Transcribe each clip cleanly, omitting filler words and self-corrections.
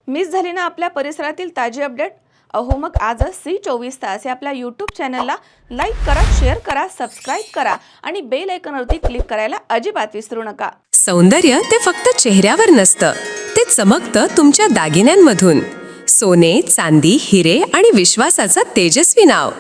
Miss झाली ना आपल्या परिसरातील ताजी अपडेट? अहो मग आजच C24 या आपल्या यूट्यूब चॅनलला लाईक करा, शेअर करा, सबस्क्राईब करा आणि बेल आयकॉनवरती क्लिक करायला अजिबात विसरू नका. सौंदर्य ते फक्त चेहऱ्यावर नसतं, ते चमकतं तुमच्या दागिन्यांमधून. सोने, चांदी, हिरे आणि विश्वासाचं तेजस्वी नाव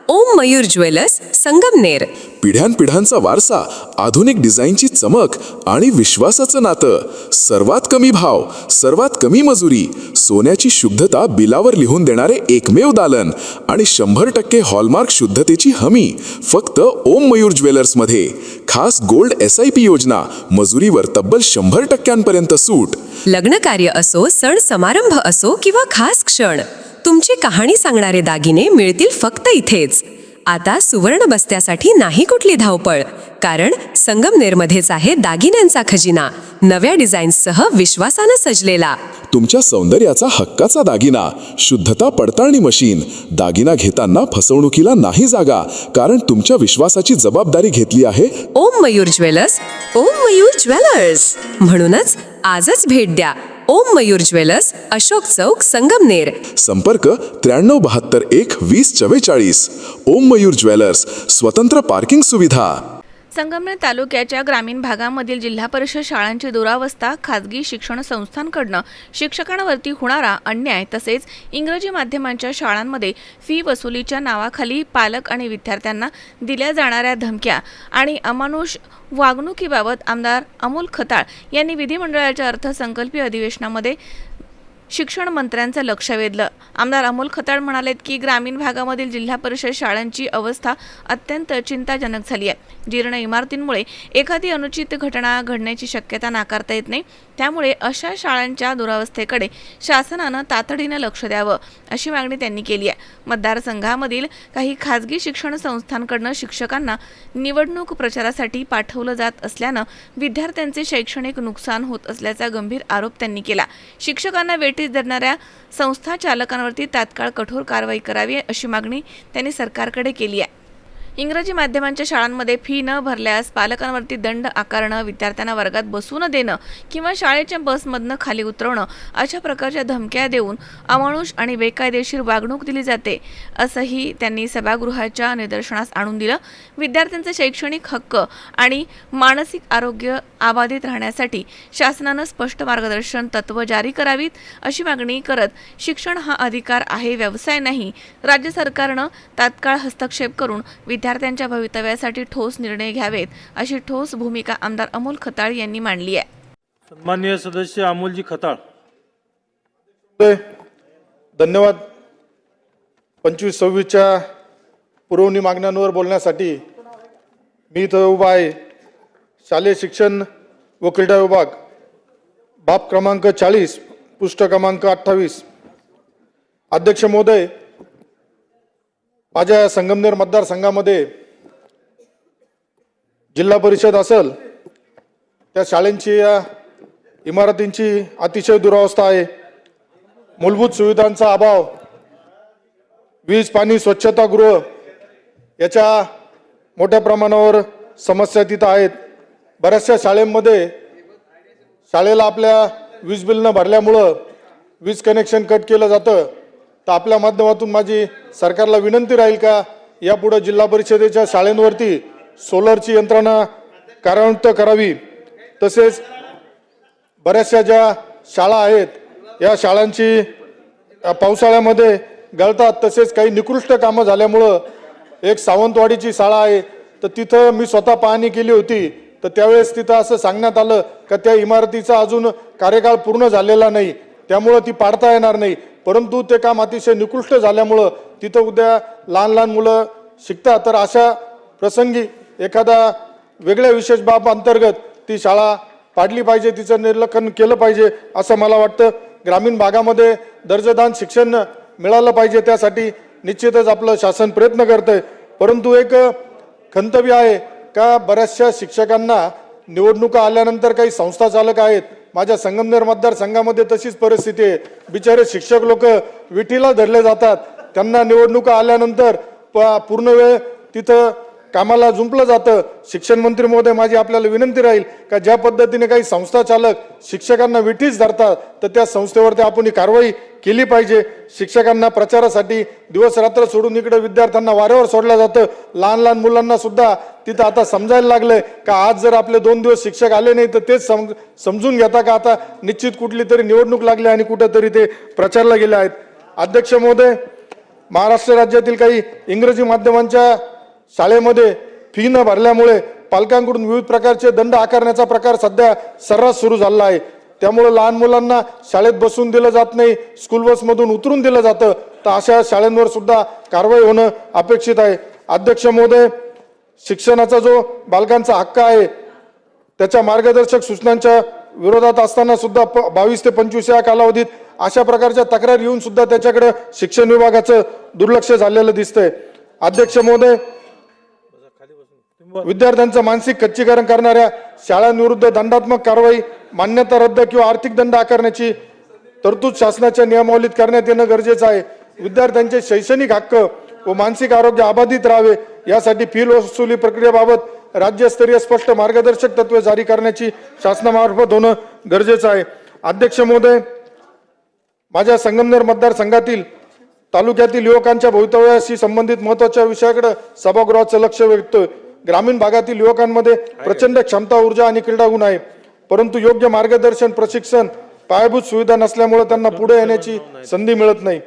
ओम मयूर ज्वेलर्स, संगमनेर. पिढ्यानपिढ्यांचा वारसा, आधुनिक डिझाईनची चमक आणि विश्वासाचं नातं. सर्वात कमी भाव, सर्वात कमी मजुरी, सोन्याची शुद्धता बिलावर लिहून देणारे एकमेव दालन आणि 100% हॉलमार्क शुद्धतेची हमी फक्त ओम मयूर ज्वेलर्समध्ये. खास गोल्ड SIP योजना, मजुरीवर तब्बल 100% सूट. लग्न कार्य असो, सण समारंभ असो किंवा खास क्षण, तुमची कहाणी सांगणारे दागिने मिळतील फक्त इथेच. आता सुवर्ण बस्त्यासाठी नाही कुठली धावपळ, कारण संगमनेरमध्येच आहे दागिन्यांचा खजिना, नव्या डिझाईन्ससह विश्वासानं सजलेला. तुमच्या सौंदर्याचा हक्काचा दागिना, शुद्धता पडताळणी मशीन. दागिना घेताना फसवणुकीला नाही जागा, कारण तुमच्या विश्वासाची जबाबदारी घेतली आहे ओम मयूर ज्वेलर्स. ओम मयूर ज्वेलर्स म्हणूनच आजच भेट द्या. ओम मयूर ज्वेलर्स, अशोक चौक, संगमनेर. संपर्क 9372 1 2044. ओम मयूर ज्वेलर्स, स्वतंत्र पार्किंग सुविधा. संगमनेर तालुक्याच्या ग्रामीण भागामधील जिल्हा परिषद शाळांची दुरावस्था, खाजगी शिक्षण संस्थांकडनं शिक्षकांवरती होणारा अन्याय तसेच इंग्रजी माध्यमांच्या शाळांमध्ये फी वसुलीच्या नावाखाली पालक आणि विद्यार्थ्यांना दिल्या जाणाऱ्या धमक्या आणि अमानुष वागणुकीबाबत आमदार अमोल खताळ यांनी विधिमंडळाच्या अर्थसंकल्पीय अधिवेशनामध्ये शिक्षण मंत्र्यांचं लक्ष वेधलं. आमदार अमोल खताळ म्हणालेत की ग्रामीण भागामधील जिल्हा परिषद शाळांची अवस्था अत्यंत चिंताजनक झाली आहे. जीर्ण इमारतींमुळे एखादी अनुचित घटना घडण्याची शक्यता नाकारता येत नाही. त्यामुळे अशा शाळांच्या दुरावस्थेकडे शासनानं तातडीनं लक्ष द्यावं अशी मागणी त्यांनी केली आहे. मतदारसंघामधील काही खाजगी शिक्षण संस्थांकडनं शिक्षकांना निवडणूक प्रचारासाठी पाठवलं जात असल्यानं विद्यार्थ्यांचे शैक्षणिक नुकसान होत असल्याचा गंभीर आरोप त्यांनी केला. शिक्षकांना वेठीस धरणाऱ्या संस्था चालकांवरती तात्काळ कठोर कारवाई करावी अशी मागणी त्यांनी सरकारकडे केली आहे. इंग्रजी माध्यमांच्या शाळांमध्ये फी न भरल्यास पालकांवरती दंड आकारणं, विद्यार्थ्यांना वर्गात बसू न देणं किंवा शाळेच्या बसमधनं खाली उतरवणं अशा प्रकारच्या धमक्या देऊन अमानुष आणि बेकायदेशीर वागणूक दिली जाते असंही त्यांनी सभागृहाच्या निदर्शनास आणून दिलं. विद्यार्थ्यांचे शैक्षणिक हक्क आणि मानसिक आरोग्य अबाधित राहण्यासाठी शासनानं स्पष्ट मार्गदर्शन तत्त्व जारी करावीत अशी मागणी करत शिक्षण हा अधिकार आहे, व्यवसाय नाही. राज्य सरकारनं तात्काळ हस्तक्षेप करून विद्यार्थ्यांच्या भवितव्यासाठी ठोस निर्णय घ्यावेत अशी ठोस भूमिका आमदार अमोल खताळ यांनी मांडली आहे. सन्माननीय सदस्य अमोलजी खताळ. धन्यवाद. 25-26च्या पुरवणी मागण्यांवर बोलण्यासाठी मी इथं उभा आहे. शालेय शिक्षण व क्रीडा विभाग, बाब क्रमांक 40, पृष्ठ क्रमांक 28. अध्यक्ष महोदय, माझ्या संगमनेर मतदारसंघामध्ये जिल्हा परिषद असेल त्या शाळांची इमारतींची अतिशय दुरावस्था आहे. मूलभूत सुविधांचा अभाव, वीज, पाणी, स्वच्छतागृह याच्या मोठ्या प्रमाणावर समस्या तिथं आहेत. बऱ्याचशा शाळेमध्ये शाळेला आपल्या वीज बिल न भरल्यामुळं वीज कनेक्शन कट केलं जातं. तर आपल्या माध्यमातून माझी सरकारला विनंती राहील का यापुढे जिल्हा परिषदेच्या शाळांवरती सोलरची यंत्रणा कार्यान्वित करावी. तसेच बऱ्याचशा ज्या शाळा आहेत या शाळांची पावसाळ्यामध्ये गळतात. तसेच काही निकृष्ट कामं झाल्यामुळं एक सावंतवाडीची शाळा आहे, तर तिथं मी स्वतः पाहणी केली होती. तर त्यावेळेस तिथं असं सांगण्यात आलं का त्या इमारतीचा अजून कार्यकाळ पूर्ण झालेला नाही, त्यामुळं ती पाडता येणार नाही. परंतु ते काम अतिशय निकृष्ट झाल्यामुळं तिथं उद्या लहान लहान मुलं शिकतात. तर अशा प्रसंगी एखादा वेगळ्या विशेष बाब अंतर्गत ती शाळा पाडली पाहिजे, तिचं निर्लक्षण केलं पाहिजे असं मला वाटतं. ग्रामीण भागामध्ये दर्जेदार शिक्षण मिळालं पाहिजे, त्यासाठी निश्चितच आपलं शासन प्रयत्न करतंय. परंतु एक खंतव्य आहे का बऱ्याचशा शिक्षकांना निवडणुका आल्यानंतर काही संस्था चालक आहेत. माझ्या संगमनेर मतदारसंघामध्ये तशीच परिस्थिती आहे. बिचारे शिक्षक लोक विठीला धरले जातात. त्यांना निवडणुका आल्यानंतर पूर्ण वेळ तिथं कामाला जुंपलं जातं. शिक्षण मंत्री महोदय, माझी आपल्याला विनंती राहील का ज्या पद्धतीने काही संस्था चालक शिक्षकांना विठीस धरतात तर त्या संस्थेवरती आपण ही कारवाई केली पाहिजे. शिक्षकांना प्रचारासाठी दिवस रात्र सोडून इकडे विद्यार्थ्यांना वाऱ्यावर सोडलं जातं. लहान लहान मुलांना सुद्धा तिथं आता समजायला लागलंय का आज जर आपले 2 दिवस शिक्षक आले नाही तर तेच समजून घेता का आता निश्चित कुठली तरी निवडणूक लागली आणि कुठेतरी ते प्रचारला गेले आहेत. अध्यक्ष महोदय, महाराष्ट्र राज्यातील काही इंग्रजी माध्यमांच्या शाळेमध्ये फी न भरल्यामुळे पालकांकडून विविध प्रकारचे दंड आकारण्याचा प्रकार सध्या सर्रास सुरू झाला आहे. त्यामुळे लहान मुलांना शाळेत बसून दिलं जात नाही, स्कूल बसमधून उतरून दिलं जातं. तर अशा शाळांवर सुद्धा कारवाई होणं अपेक्षित आहे. अध्यक्ष महोदय, शिक्षणाचा जो बालकांचा हक्क आहे त्याच्या मार्गदर्शक सूचनांच्या विरोधात असताना सुद्धा 22 ते 25 या कालावधीत अशा प्रकारच्या तक्रार येऊन सुद्धा त्याच्याकडे शिक्षण विभागाचं दुर्लक्ष झालेलं दिसतंय. अध्यक्ष महोदय, विद्यार्थ्यांचं मानसिक खच्चीकरण करणाऱ्या शाळांविरुद्ध दंडात्मक कारवाई, मान्यता रद्द किंवा आर्थिक दंड आकारण्याची तरतूद शासनाच्या नियमावलीत करण्यात येणं गरजेचं आहे. विद्यार्थ्यांचे शैक्षणिक हक्क व मानसिक आरोग्य अबाधित राहावे यासाठी फी वसुली प्रक्रियेबाबत राज्यस्तरीय स्पष्ट मार्गदर्शक तत्वे जारी करण्याची शासनामार्फत होणं गरजेचं आहे. अध्यक्ष महोदय, माझ्या संगमनेर मतदारसंघातील तालुक्यातील युवकांच्या भवितव्याशी संबंधित महत्त्वाच्या विषयाकडे सभागृहाचं लक्ष वेधतोय. ग्रामीण भागातील युवकांमध्ये प्रचंड क्षमता, ऊर्जा आणि क्रीडा गुण आहे, परंतु योग्य मार्गदर्शन, प्रशिक्षण, पायाभूत सुविधा नसल्यामुळे त्यांना पुढे येण्याची संधी मिळत नाही.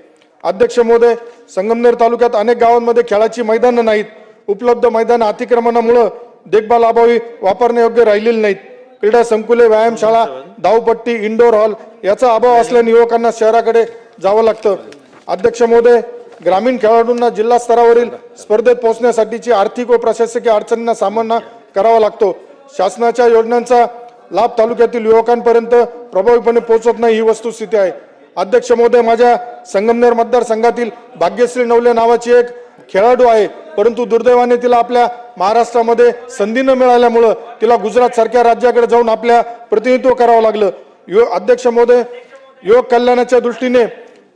अध्यक्ष महोदय, संगमनेर तालुक्यात अनेक गावांमध्ये खेळाची मैदानं नाहीत. उपलब्ध मैदान अतिक्रमणामुळे देखभालाअभावी वापरण्यायोग्य राहिलेली नाहीत. क्रीडा संकुले, व्यायामशाळा, धावपट्टी, इंडोर हॉल याचा अभाव असल्याने युवकांना शहराकडे जावं लागतं. अध्यक्ष महोदय, ग्रामीण खेळाडूंना जिल्हा स्तरावरील स्पर्धेत पोहोचण्यासाठीची आर्थिक व प्रशासकीय अडचणींना सामना करावा लागतो. शासनाच्या योजनांचा लाभ तालुक्यातील युवकांपर्यंत प्रभावीपणे पोहोचत नाही ही वस्तुस्थिती आहे. अध्यक्ष महोदय, माझ्या संगमनेर मतदारसंघातील भाग्यश्री नवले नावाची एक खेळाडू आहे, परंतु दुर्दैवाने तिला आपल्या महाराष्ट्रामध्ये संधी न मिळाल्यामुळं तिला गुजरात सारख्या राज्याकडे जाऊन आपल्या प्रतिनिधित्व करावं लागलं. अध्यक्ष महोदय, युवक कल्याणाच्या दृष्टीने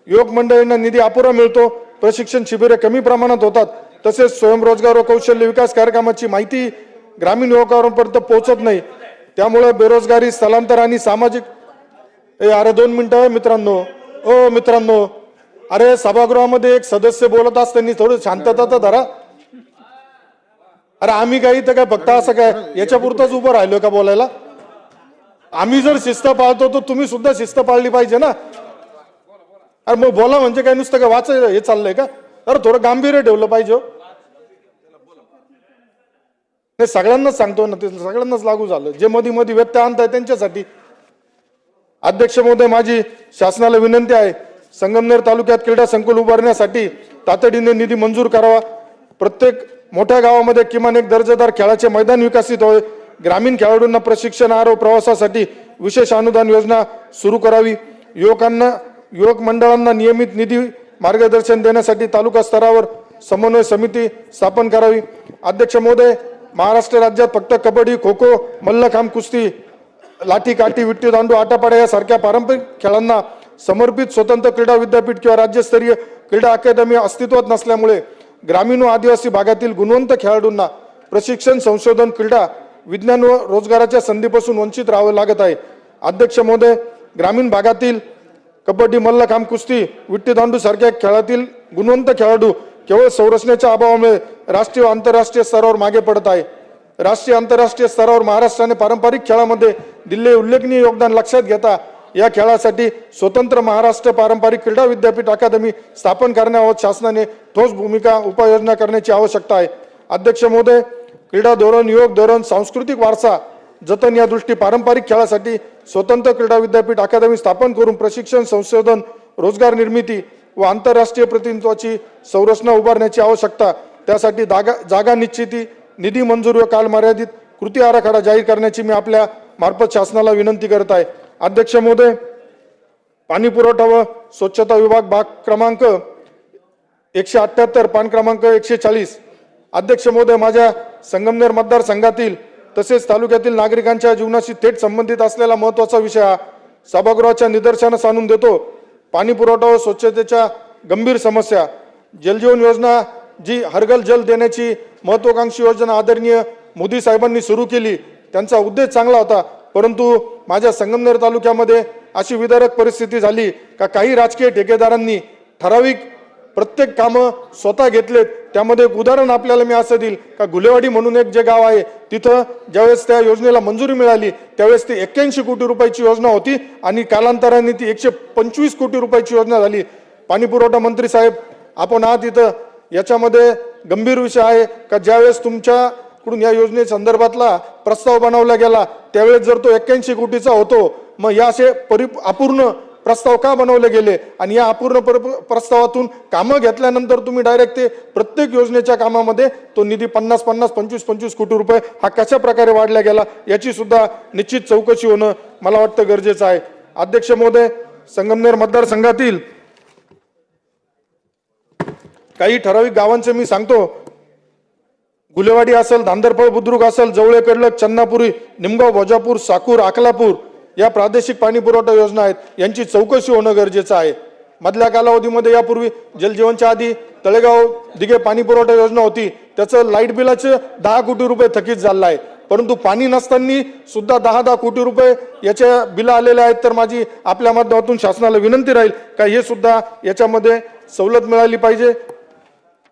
युवक मंडळींना निधी अपुरा मिळतो, प्रशिक्षण शिबिरे कमी प्रमाणात होतात, तसेच स्वयंरोजगार व कौशल्य विकास कार्यक्रमाची माहिती ग्रामीण युवकांपर्यंत पोहोचत नाही. त्यामुळे बेरोजगारी, स्थलांतर आणि सामाजिक अरे 2 मिनिटं मित्रांनो, अरे सभागृहामध्ये एक सदस्य बोलत असताना थोडं शांतता तर धरा. अरे आम्ही काही तर काय फक्त असं काय याच्या पुरतच उभं राहिलो का बोलायला? आम्ही जर शिस्त पाळतो तर तुम्ही सुद्धा शिस्त पाळली पाहिजे ना. अरे मग बोला म्हणजे काय नुसतं काय वाचायचं हे चाललंय का? अरे थोडं गांभीर्य ठेवलं पाहिजे. सगळ्यांनाच सांगतो ना, ते सगळ्यांनाच लागू झालं. जे मध्ये मध्ये व्यत्यय आणताय त्यांच्यासाठी. अध्यक्ष महोदय, माझी शासनाला विनंती आहे, संगमनेर तालुक्यात क्रीडा संकुल उभारण्यासाठी तातडीने निधी मंजूर करावा. प्रत्येक मोठ्या गावामध्ये किमान एक दर्जेदार खेळाचे मैदान विकसित व्हावे. ग्रामीण खेळाडूंना प्रशिक्षण, आरोग्य, प्रवासासाठी विशेष अनुदान योजना सुरू करावी. युवक मंडळांना नियमित निधी मार्गदर्शन देण्यासाठी तालुका स्तरावर समन्वय समिती स्थापन करावी. अध्यक्ष महोदय, महाराष्ट्र राज्यात फक्त कबड्डी, खो खो, मल्लखांब, कुस्ती, लाठी काठी, विट्टी दांडू, आटापाड्या यासारख्या पारंपरिक खेळांना समर्पित स्वतंत्र क्रीडा विद्यापीठ किंवा राज्यस्तरीय क्रीडा अकादमी अस्तित्वात नसल्यामुळे ग्रामीण व आदिवासी भागातील गुणवंत खेळाडूंना प्रशिक्षण, संशोधन, क्रीडा, विज्ञान व रोजगाराच्या संधीपासून वंचित राहावे लागत आहे. अध्यक्ष महोदय, ग्रामीण भागातील कबड्डी, मल्लखांब, कुस्ती, विट्टी दांडू सारख्या खेळातील गुणवंत खेळाडू केवळ संरचनेच्या अभावामुळे राष्ट्रीय व आंतरराष्ट्रीय स्तरावर मागे पडत आहे. राष्ट्रीय आंतरराष्ट्रीय स्तरावर महाराष्ट्राने पारंपरिक खेळामध्ये दिलेले उल्लेखनीय योगदान लक्षात घेता या खेळासाठी स्वतंत्र महाराष्ट्र पारंपरिक क्रीडा विद्यापीठ अकादमी स्थापन करण्याबाबत शासनाने ठोस भूमिका उपाययोजना करण्याची आवश्यकता आहे. अध्यक्ष महोदय, क्रीडा धोरण, युवक धोरण, सांस्कृतिक वारसा जतन या दृष्टी पारंपरिक खेळासाठी स्वतंत्र क्रीडा विद्यापीठ अकादमी स्थापन करून प्रशिक्षण, संशोधन, रोजगार निर्मिती व आंतरराष्ट्रीय प्रतिनिधित्वाची संरचना उभारण्याची आवश्यकता. त्यासाठी जागा निश्चिती, निधी मंजूर व कालमर्यादित कृती आराखडा जाहीर करण्याची मी आपल्या मार्फत शासनाला विनंती करत आहे. अध्यक्ष महोदय, पाणी पुरवठा व स्वच्छता विभाग, भाग क्रमांक 178, पान क्रमांक 140. अध्यक्ष महोदय, माझ्या संगमनेर मतदारसंघातील तसेच तालुक्यातील नागरिकांच्या जीवनाशी थेट संबंधित असलेला महत्त्वाचा विषय हा सभागृहाच्या निदर्शनास आणून देतो. पाणी पुरवठा व स्वच्छतेच्या गंभीर समस्या. जलजीवन योजना जी हरघर जल देण्याची महत्त्वाकांक्षी योजना आदरणीय मोदी साहेबांनी सुरू केली, त्यांचा उद्देश चांगला होता. परंतु माझ्या संगमनेर तालुक्यामध्ये अशी विदारक परिस्थिती झाली का काही राजकीय ठेकेदारांनी ठराविक प्रत्येक कामं स्वतः घेतलेत. त्यामध्ये एक उदाहरण आपल्याला मी असं देईल का गुलेवाडी म्हणून एक जे गाव आहे, तिथं ज्यावेळेस त्या योजनेला मंजुरी मिळाली त्यावेळेस ती 81 कोटी रुपयाची योजना होती आणि कालांतराने ती 125 कोटी रुपयाची योजना झाली. पाणी पुरवठा मंत्री साहेब आपण आहात इथं, याच्यामध्ये गंभीर विषय आहे का ज्यावेळेस तुमच्याकडून या योजनेसंदर्भातला प्रस्ताव बनवला गेला त्यावेळेस जर तो 81 कोटीचा होतो, मग या असे अपूर्ण प्रस्ताव का बनवले गेले आणि या अपूर्ण प्रस्तावातून कामं घेतल्यानंतर तुम्ही डायरेक्ट ते प्रत्येक योजनेच्या कामामध्ये तो निधी 50-50, 25-25 कोटी रुपये हा कशा प्रकारे वाढला गेला याची सुद्धा निश्चित चौकशी होणं मला वाटतं गरजेचं आहे. अध्यक्ष महोदय, संगमनेर मतदारसंघातील काही ठराविक गावांचे मी सांगतो. गुलेवाडी असेल, धांदरफळ बुद्रुक असेल, जवळे कडलक, चन्नापुरी, निमगाव, भोजापूर, साकूर, अकलापूर या प्रादेशिक पाणी पुरवठा योजना आहेत, यांची चौकशी होणं गरजेचं आहे. मधल्या कालावधीमध्ये यापूर्वी जलजीवनच्या आधी तळेगाव दिघे पाणी पुरवठा योजना होती, त्याचं लाईट बिलाचं 10 कोटी रुपये थकीत झालं आहे. परंतु पाणी नसताना सुद्धा 10 कोटी रुपये याच्या बिल आलेले आहेत. तर माझी आपल्या माध्यमातून शासनाला विनंती राहील का हे सुद्धा याच्यामध्ये सवलत मिळाली पाहिजे,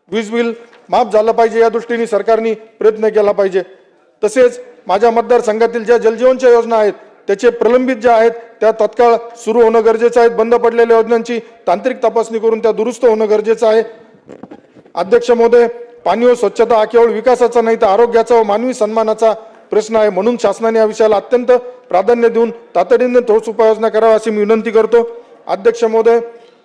वीज बिल माफ झालं पाहिजे, या दृष्टीने सरकारने प्रयत्न केला पाहिजे. तसेच माझ्या मतदारसंघातील ज्या जलजीवनच्या योजना आहेत त्याचे प्रलंबित ज्या आहेत त्या तत्काळ सुरू होणं गरजेचं आहे. बंद पडलेल्या योजनांची तांत्रिक तपासणी करून त्या दुरुस्त होणं गरजेचं आहे. अध्यक्ष महोदय, पाणी व स्वच्छता हा केवळ विकासाचा नाही तर आरोग्याचा व मानवी सन्मानाचा प्रश्न आहे. म्हणून शासनाने या विषयाला अत्यंत प्राधान्य देऊन तातडीने ठोस उपाययोजना करावा अशी मी विनंती करतो. अध्यक्ष महोदय,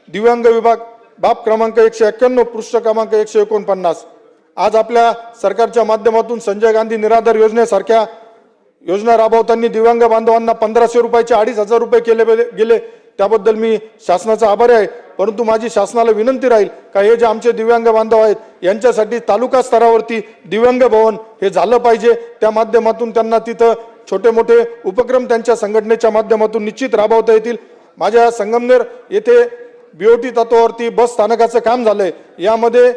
दिव्यांग विभाग बाब क्रमांक 191 पृष्ठ क्रमांक 149 आज आपल्या सरकारच्या माध्यमातून संजय गांधी निराधार योजनेसारख्या योजना राबवताना दिव्यांग बांधवांना 1500 रुपयाचे 2500 रुपये केले गेले, त्याबद्दल मी शासनाचा आभारी आहे. परंतु माझी शासनाला विनंती राहील का हे जे आमचे दिव्यांग बांधव आहेत यांच्यासाठी तालुका स्तरावरती दिव्यांग भवन हे झालं पाहिजे. त्या माध्यमातून त्यांना तिथं छोटे मोठे उपक्रम त्यांच्या संघटनेच्या माध्यमातून निश्चित राबवता येतील. माझ्या संगमनेर येथे BOT तत्वावरती बस स्थानकाचं काम झालंय, यामध्ये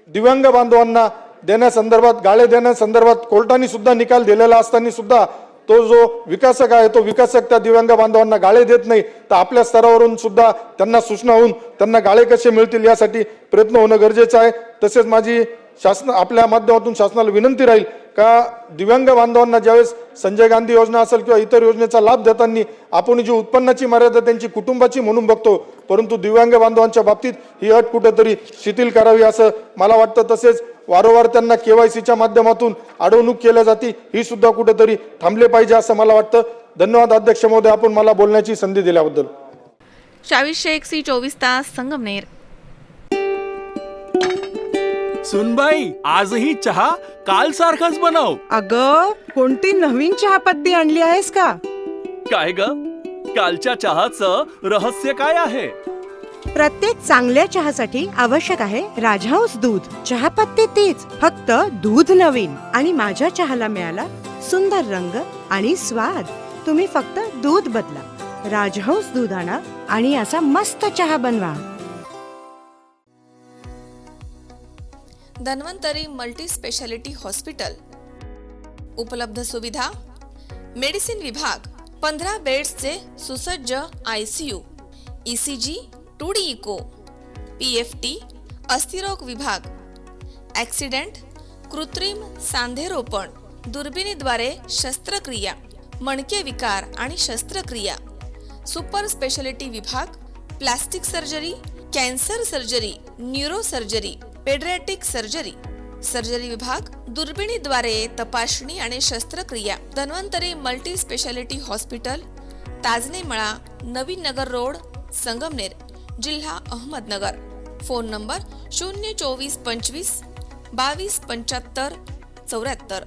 दिव्यांग बांधवांना देण्यासंदर्भात गाळे देण्यासंदर्भात कोर्टाने सुद्धा निकाल दिलेला असताना सुद्धा तो जो विकासक आहे तो विकासक त्या दिव्यांग बांधवांना गाळे देत नाही. तर आपल्या स्तरावरून सुद्धा त्यांना सूचना होऊन त्यांना गाळे कसे मिळतील यासाठी प्रयत्न होणं गरजेचं आहे. तसेच माझी आपल्या माध्यमातून शासनाला विनंती राहील का दिव्यांग बांधवांना ज्यावेळेस संजय गांधी योजना असेल किंवा इतर योजनेचा लाभ देताना आपण जी उत्पन्नाची मर्यादा त्यांची कुटुंबाची म्हणून बघतो, परंतु दिव्यांग बांधवांच्या बाबतीत ही अट कुठेतरी शिथिल करावी असं मला वाटतं. तसेच वारंवार त्यांना KYCच्या माध्यमातून अडवणूक केल्या जाते, ही सुद्धा कुठेतरी थांबले पाहिजे असं मला वाटतं. धन्यवाद अध्यक्ष महोदय, आपण मला बोलण्याची संधी दिल्याबद्दल. 24 शेख सी 24 तास संगमनेर. सुनबाई, आजही चहा काल सारखाच बनव. अग, कोणती नवीन चहापत्ती आणली आहेस का? काय ग, कालच्या चहाचं रहस्य काय आहे? प्रत्येक चांगल्या चहासाठी आवश्यक आहे राजहंस दूध. चहापत्ती तीच, फक्त दूध नवीन. आणि माझ्या चहाला मिळाला सुंदर रंग आणि स्वाद. तुम्ही फक्त दूध बदला, राजहंस दूध आणा आणि असा मस्त चहा बनवा. Dhanvantari multi speciality hospital. उपलब्ध सुविधा: मेडिसिन विभाग, 15 बेड्सचे सुसज्ज ICU, ECG, 2D echo, PFT, अस्थिरोग विभाग, ॲक्सिडेंट, कृत्रिम सांधेरोपण, दुर्बिणीद्वारे शस्त्रक्रिया, मणके विकार आणि शस्त्रक्रिया, सुपर स्पेशालिटी विभाग, plastic surgery, cancer surgery, neuro surgery, paediatric surgery, surgery विभाग, दुर्बिणीद्वारे तपासणी आणि शस्त्रक्रिया. Dhanvantari multi speciality hospital, Tajne मळा, नवीन नगर रोड, संगमनेर, जिल्हा अहमदनगर. फोन नंबर 02425 22 75 74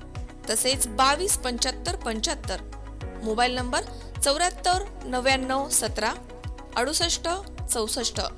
तसेच 22 75 75. Mobile number 74 99 17 68 64.